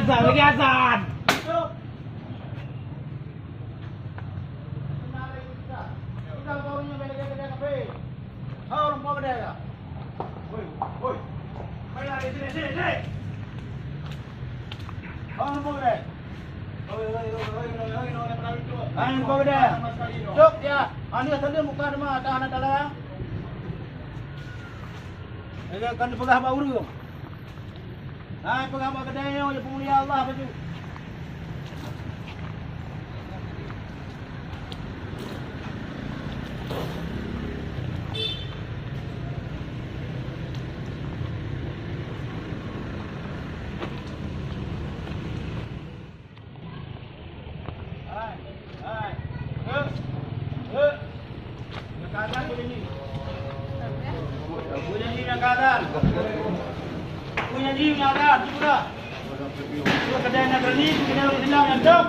azan, lagi azan. Cuk ya, ani asal muka nama tahanan dalam. Kan pegah bauru. Hai pegah bak kedai ya pemulia Allah baju. Punya ni ada, sudah. Sudah kedai nak berani, kedai orang hilang yang dok.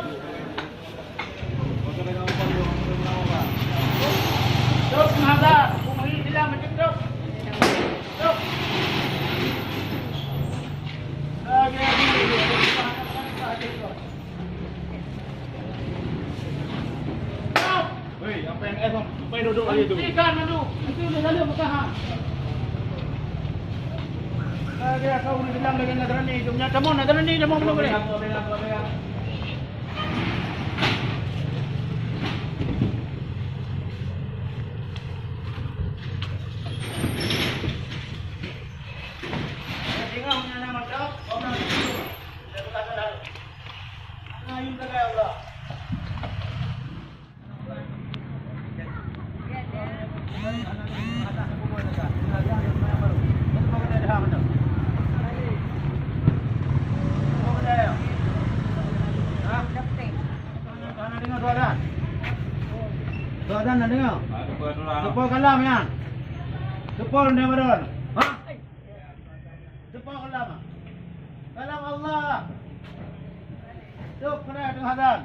Dok ada, punya hilang macam dok. Dok. Lagi. Wei, apa yang apa yang duduk lagi tu? Ikan madu, itu dah lalu bertahan. Kaya kau ni bilang lagi negara ni, jumnya kamu negara ni dah mau belum boleh. Tengok punya nama kau, orang itu. Saya berkata lalu. Ayun kaya Allah. Tuan nak dengar? Sepuluh kalam ya? Sepuluh ni baron. Ha? Sepuluh kalam. Kalam Allah. Cuk kena tengah hadan.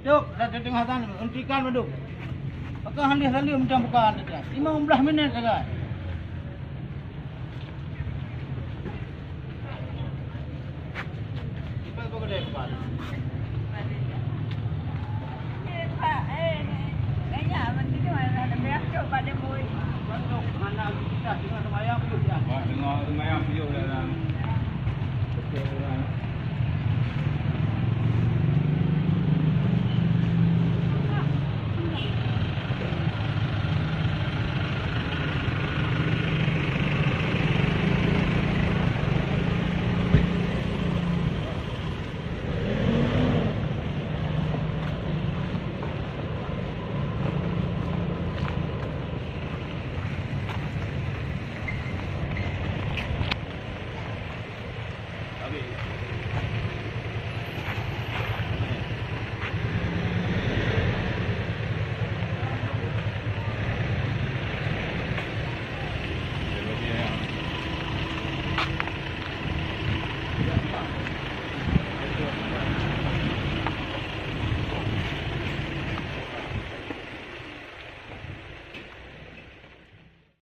Cuk dah tengah hadan, hentikan beduk. Pakai handis tadi macam bukan saja. 15 minit saja. Cepat kau kedai cepat. Mana kita dengan semayang dulu ya. Dengar semayang video dah.